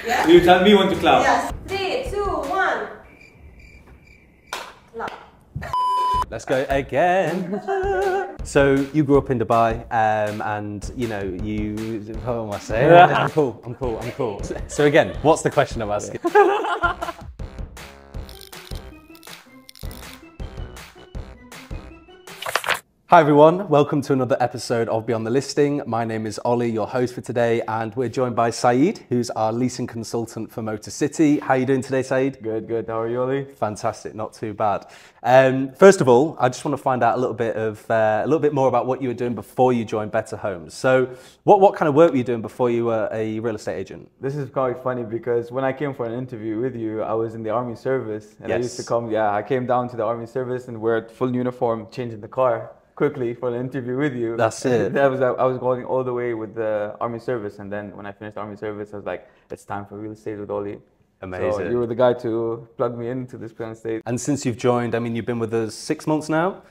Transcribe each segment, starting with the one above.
Yeah? So you tell me when to clap. Yes. 3, 2, 1. Clap. Let's go again. So you grew up in Dubai, and you know what am I saying? I'm cool. So again, what's the question I'm asking? Hi everyone, welcome to another episode of Beyond the Listing. My name is Ollie, your host for today, and we're joined by Saeed, who's our leasing consultant for Motor City. How are you doing today, Saeed? Good. How are you, Ollie? Fantastic, not too bad. First of all, I just want to find out a little bit more about what you were doing before you joined Betterhomes. So, what kind of work were you doing before you were a real estate agent? This is quite funny because when I came for an interview with you, I was in the army service, and I used to come. Yeah, I came down to the army service and wear full uniform, changing the car quickly for the interview with you. That's it. I was going all the way with the army service, and then when I finished army service, I was like, it's time for real estate with Ollie. Amazing. So you were the guy to plug me into this real estate. And since you've joined, I mean, you've been with us 6 months now?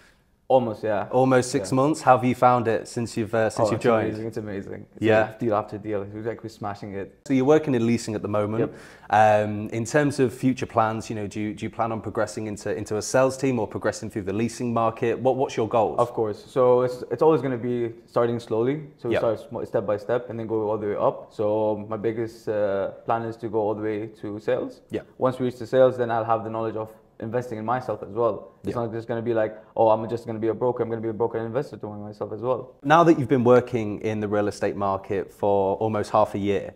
Almost, yeah. Almost 6 months. How have you found it since you've joined? It's amazing. It's yeah. like deal after deal. It was like we're smashing it. So you're working in leasing at the moment. Yep. In terms of future plans, you know, do you plan on progressing into a sales team or progressing through the leasing market? What's your goals? Of course. So it's always going to be starting slowly. So we start step by step and then go all the way up. So my biggest plan is to go all the way to sales. Yeah. Once we reach the sales, then I'll have the knowledge of investing in myself as well. It's not just going to be like, oh, I'm just going to be a broker. I'm going to be a broker and investor to myself as well. Now that you've been working in the real estate market for almost half a year,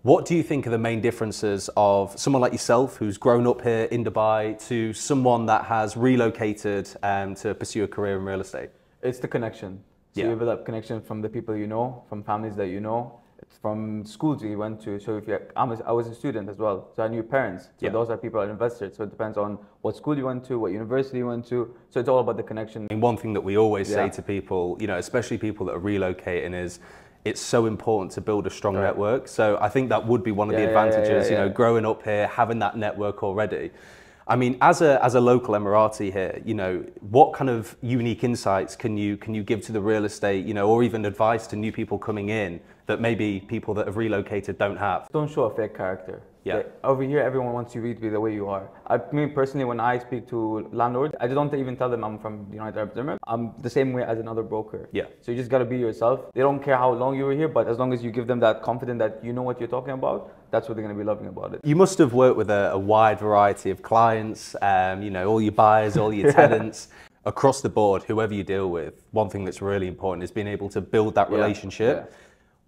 what do you think are the main differences of someone like yourself who's grown up here in Dubai to someone that has relocated to pursue a career in real estate? It's the connection. So you build up connection from the people you know, from families that you know, from schools you went to. So I was a student as well, so I knew parents. So those are people that invested. So it depends on what school you went to, what university you went to. So it's all about the connection. And one thing that we always say to people, you know, especially people that are relocating, is it's so important to build a strong network. So I think that would be one of the advantages, you know, growing up here, having that network already. I mean, as a local Emirati here, you know, what kind of unique insights can you give to the real estate, you know, or even advice to new people coming in that maybe people that have relocated don't have? Don't show a fake character. Yeah. Over here, everyone wants you to be the way you are. I mean, personally, when I speak to landlords, I don't even tell them I'm from the United Arab Emirates. I'm the same way as another broker. Yeah. So you just got to be yourself. They don't care how long you were here, but as long as you give them that confidence that you know what you're talking about, that's what they're going to be loving about it. You must have worked with a wide variety of clients, you know, all your buyers, all your tenants. Across the board, whoever you deal with, one thing that's really important is being able to build that relationship.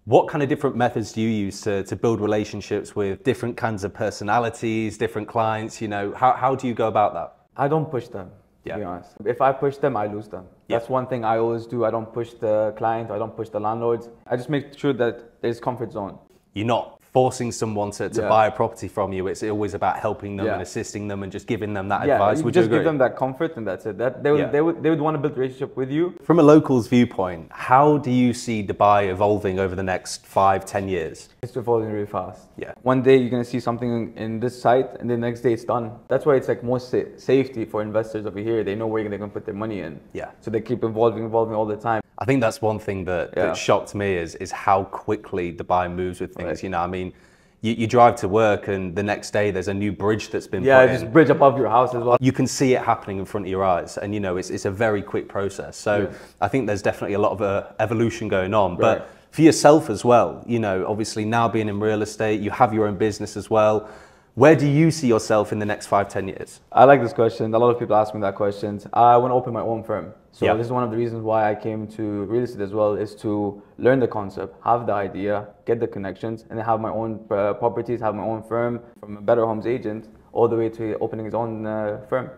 What kind of different methods do you use to build relationships with different kinds of personalities, different clients? You know, how do you go about that? I don't push them, to be honest. If I push them, I lose them. That's one thing I always do. I don't push the client, I don't push the landlords. I just make sure that there's comfort zone. You're not forcing someone to buy a property from you. It's always about helping them and assisting them and just giving them that advice. Would you just give them that comfort and that's it. They would want to build a relationship with you. From a local's viewpoint, how do you see Dubai evolving over the next 5-10 years? It's evolving really fast. Yeah. One day you're going to see something in this site and the next day it's done. That's why it's like more safety for investors over here. They know where they're going to put their money in. Yeah. So they keep evolving all the time. I think that's one thing that shocked me is how quickly Dubai moves with things. You know, I mean, you drive to work and the next day there's a new bridge that's been put in. Just bridge above your house as well. You can see it happening in front of your eyes, and you know, it's a very quick process. So I think there's definitely a lot of evolution going on. But for yourself as well, you know, obviously now being in real estate, you have your own business as well. Where do you see yourself in the next 5-10 years? I like this question. A lot of people ask me that question. I want to open my own firm. So this is one of the reasons why I came to real estate as well, is to learn the concept, have the idea, get the connections, and then have my own properties, have my own firm, from a Betterhomes agent all the way to opening his own firm.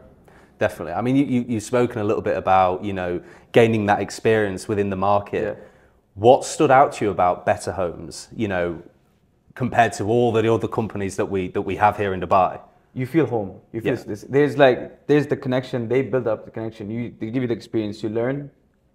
Definitely. I mean, you've spoken a little bit about, you know, gaining that experience within the market. What stood out to you about Betterhomes, you know, compared to all the other companies that we have here in Dubai? You feel home. You feel this. There's the connection. They build up the connection. They give you the experience. You learn.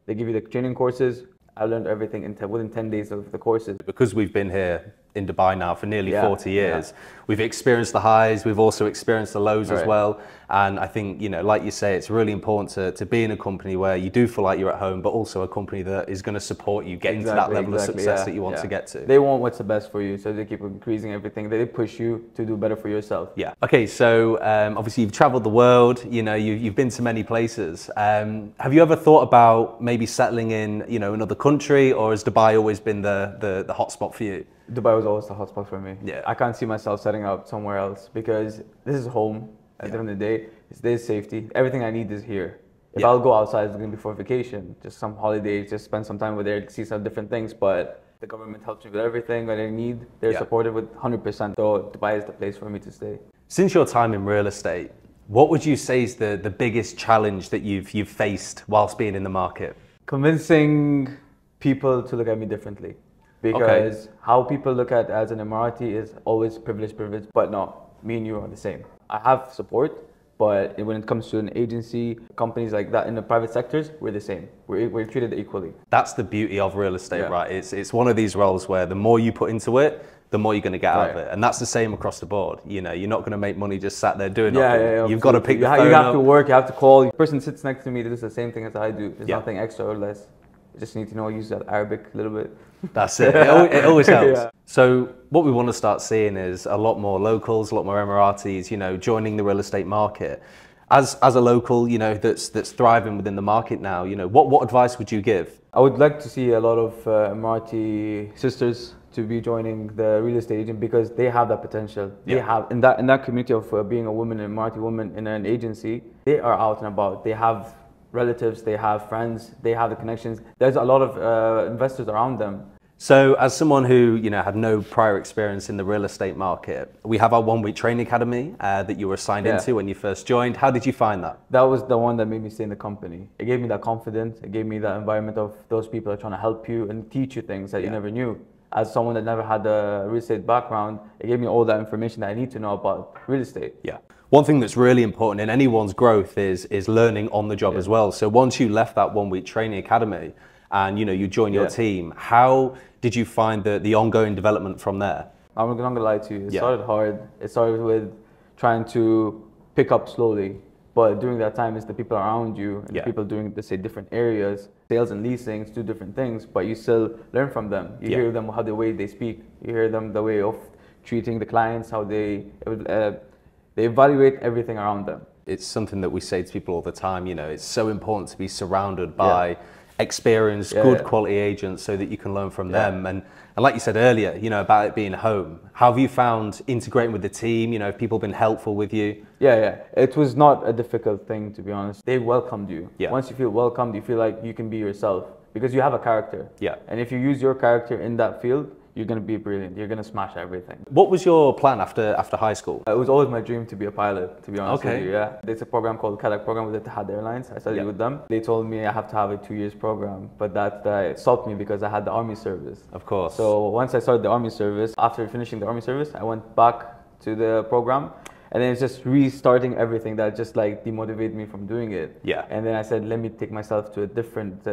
They give you the training courses. I learned everything within 10 days of the courses. Because we've been here in Dubai now for nearly 40 years. We've experienced the highs, we've also experienced the lows as well. And I think, you know, like you say, it's really important to be in a company where you do feel like you're at home, but also a company that is going to support you getting to that level of success that you want to get to. They want what's the best for you, so they keep increasing everything. They push you to do better for yourself. Yeah. Okay, so obviously you've traveled the world, you know, you've been to many places. Have you ever thought about maybe settling in, you know, another country, or has Dubai always been the hotspot for you? Dubai was always the hotspot for me. Yeah. I can't see myself setting up somewhere else because this is home. At the end of the day, there's safety. Everything I need is here. If I'll go outside, it's going to be for vacation, just some holidays, just spend some time with there, see some different things. But the government helps me with everything that I need. They're supportive with 100%. So Dubai is the place for me to stay. Since your time in real estate, what would you say is the biggest challenge that you've faced whilst being in the market? Convincing people to look at me differently. Because how people look at as an Emirati is always privilege, but no, me and you are the same. I have support, but when it comes to an agency, companies like that in the private sectors, we're the same. We're treated equally. That's the beauty of real estate, right? It's one of these roles where the more you put into it, the more you're going to get out of it. And that's the same across the board. You know, you're not going to make money just sat there doing nothing. You've got to pick the phone up. You have to work, you have to call. The person sits next to me, they do the same thing as I do. There's nothing extra or less. You just need to know, use that Arabic a little bit. That's it. It always helps. So what we want to start seeing is a lot more locals, a lot more Emiratis, you know, joining the real estate market. As a local, you know, that's thriving within the market now, you know, what advice would you give? I would like to see a lot of Emirati sisters to be joining the real estate agent because they have that potential. They have in that community of being a woman, an Emirati woman in an agency, they are out and about. They have relatives, they have friends, they have the connections. There's a lot of investors around them. So as someone who, you know, had no prior experience in the real estate market, we have our 1-week training academy that you were signed into when you first joined. How did you find that? That was the one that made me stay in the company. It gave me that confidence. It gave me that environment of those people are trying to help you and teach you things that you never knew. As someone that never had a real estate background, it gave me all that information that I need to know about real estate. Yeah. One thing that's really important in anyone's growth is learning on the job as well. So once you left that 1-week training academy and, you know, you joined your team, how did you find the ongoing development from there? I'm not gonna lie to you. It started hard. It started with trying to pick up slowly. But during that time, it's the people around you and the people doing, let's say, different areas, sales and leasing, do different things, but you still learn from them. You hear them, how the way they speak. You hear them, the way of treating the clients, how they evaluate everything around them. It's something that we say to people all the time, you know, it's so important to be surrounded by experienced, good quality agents so that you can learn from them. And like you said earlier, you know, about it being home, how have you found integrating with the team? You know, have people been helpful with you? It was not a difficult thing, to be honest. They welcomed you. Once you feel welcomed, you feel like you can be yourself because you have a character. And if you use your character in that field, you're going to be brilliant. You're going to smash everything. What was your plan after high school? It was always my dream to be a pilot, to be honest with you. There's a program called Cadet Program with Etihad Airlines. I studied with them. They told me I have to have a 2 years program, but that stopped me because I had the army service. Of course. So once I started the army service, after finishing the army service, I went back to the program. And then it's just restarting everything that just like demotivated me from doing it. And then I said, let me take myself to a different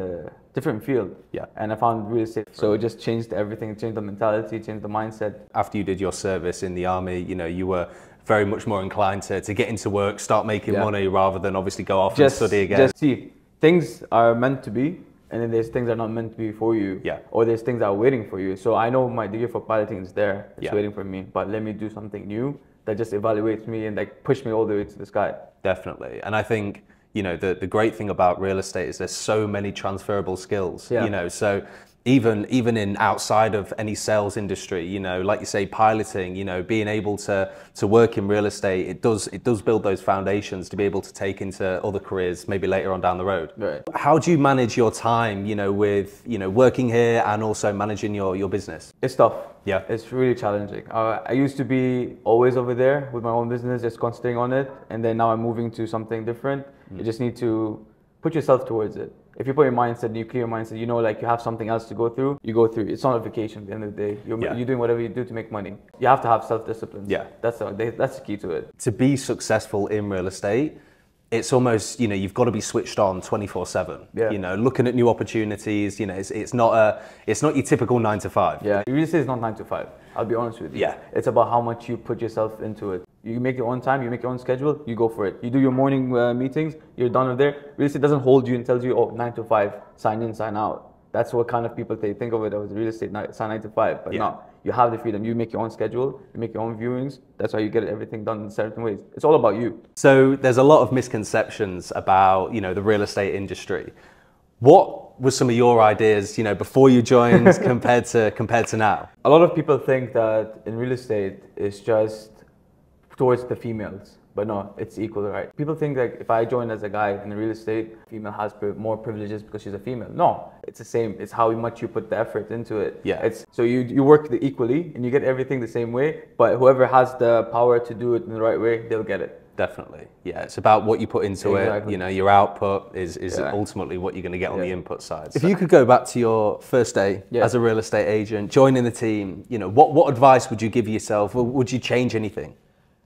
field. And I found real estate. So it just changed everything. It changed the mentality, changed the mindset. After you did your service in the army, you know, you were very much more inclined to get into work, start making money rather than obviously go off and study again. Just see, things are meant to be. And then there's things that are not meant to be for you. Or there's things that are waiting for you. So I know my degree for piloting is there. It's waiting for me. But let me do something new that just evaluates me and like push me all the way to the sky. Definitely. And I think, you know, the great thing about real estate is there's so many transferable skills, you know, so even in outside of any sales industry, you know, like you say, piloting, you know, being able to work in real estate, it does build those foundations to be able to take into other careers maybe later on down the road. How do you manage your time, you know, with, you know, working here and also managing your business? It's tough. It's really challenging. I used to be always over there with my own business, just concentrating on it. And then now I'm moving to something different. You just need to put yourself towards it. If you put your mindset, you clear your mindset, you know, like you have something else to go through, you go through. It's not a vacation at the end of the day. You're doing whatever you do to make money. You have to have self-discipline. That's the key to it. To be successful in real estate, it's almost, you know, you've got to be switched on 24/7. You know, looking at new opportunities. You know, it's not your typical 9 to 5. Real estate is not 9 to 5. I'll be honest with you. Yeah. It's about how much you put yourself into it. You make your own time, you make your own schedule, you go for it. You do your morning meetings, you're done with there. Real estate doesn't hold you and tells you, oh, 9 to 5, sign in, sign out. That's what kind of people they think of it as real estate, sign 9 to 5. But no, you have the freedom. You make your own schedule, you make your own viewings. That's how you get everything done in certain ways. It's all about you. So there's a lot of misconceptions about, the real estate industry. What were some of your ideas, before you joined compared to now? A lot of people think that in real estate it's just towards the females, but no, it's equal, right? People think that if I join as a guy in real estate, female has more privileges because she's a female. No, it's the same. It's how much you put the effort into it. Yeah. So you work equally and you get everything the same way, but whoever has the power to do it in the right way, they'll get it. Definitely. Yeah, it's about what you put into it. Your output is ultimately what you're going to get on the input side. If you could go back to your first day as a real estate agent, joining the team, what advice would you give yourself? Would you change anything?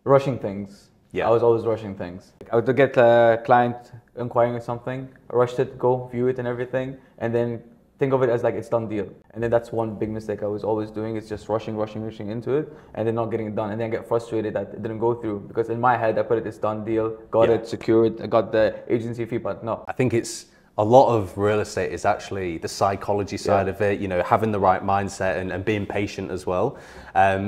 Rushing things. Yeah. I was always rushing things. I would get a client inquiring on something, rushed it, go view it and everything, and then think of it as like it's done deal. And then that's one big mistake I was always doing, is just rushing into it and then not getting it done. And then I get frustrated that it didn't go through, because in my head I put it, it's done deal, got it secured, I got the agency fee, but no. I think it's a lot of real estate is actually the psychology side of it, having the right mindset and being patient as well.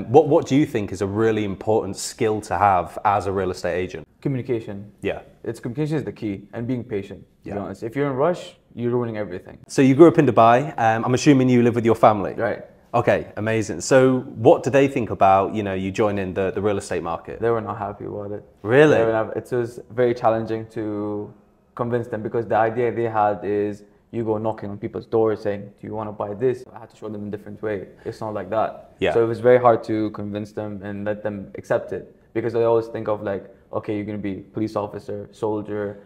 What do you think is a really important skill to have as a real estate agent? Communication. Yeah. Communication is the key, and being patient, to be honest. If you're in a rush, you're ruining everything. So you grew up in Dubai. I'm assuming you live with your family? Right. Okay, amazing. So what do they think about, you joining the real estate market? They were not happy about it. Really? It was very challenging to convince them, because the idea they had is you go knocking on people's doors saying, do you want to buy this? I had to show them in a different way. It's not like that. Yeah. So it was very hard to convince them and let them accept it, because they always think of like, okay, you're going to be police officer, soldier,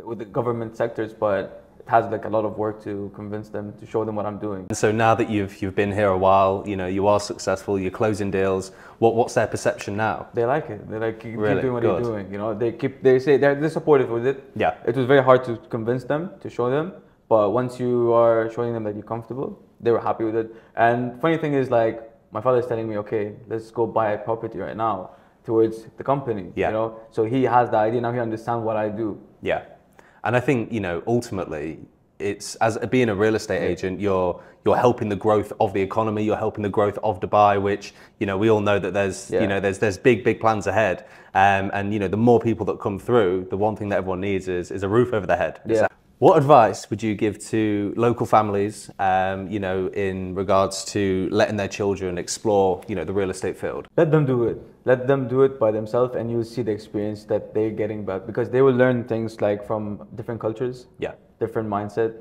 with the government sectors, but it has like a lot of work to convince them, to show them what I'm doing. And so now that you've been here a while, you are successful, you're closing deals. What's their perception now? They like it. They like, keep really? doing what you're doing. They say they're supportive with it. Yeah. It was very hard to convince them, to show them, but once you are showing them that you're comfortable, they were happy with it. And funny thing is, like, my father's telling me, okay, let's go buy a property right now towards the company. So he has the idea now. He understands what I do. Yeah. And I think, ultimately, it's as being a real estate agent, you're helping the growth of the economy, you're helping the growth of Dubai, which, we all know that there's, there's big plans ahead. And, the more people that come through, the one thing that everyone needs is a roof over their head. Yeah. What advice would you give to local families, in regards to letting their children explore, the real estate field? Let them do it. Let them do it by themselves, and you'll see the experience that they're getting back, because they will learn things like from different cultures, different mindset,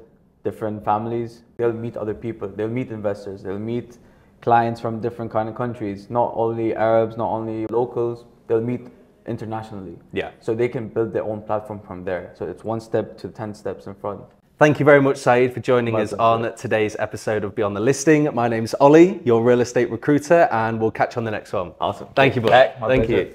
different families. They'll meet other people. They'll meet investors. They'll meet clients from different kind of countries, not only Arabs, not only locals. They'll meet internationally. Yeah. So they can build their own platform from there. So it's one step to 10 steps in front. Thank you very much, Saeed, for joining us on today's episode of Beyond the Listing. My name's Ollie, your real estate recruiter, and we'll catch you on the next one. Awesome. Thank you, bud. Thank you.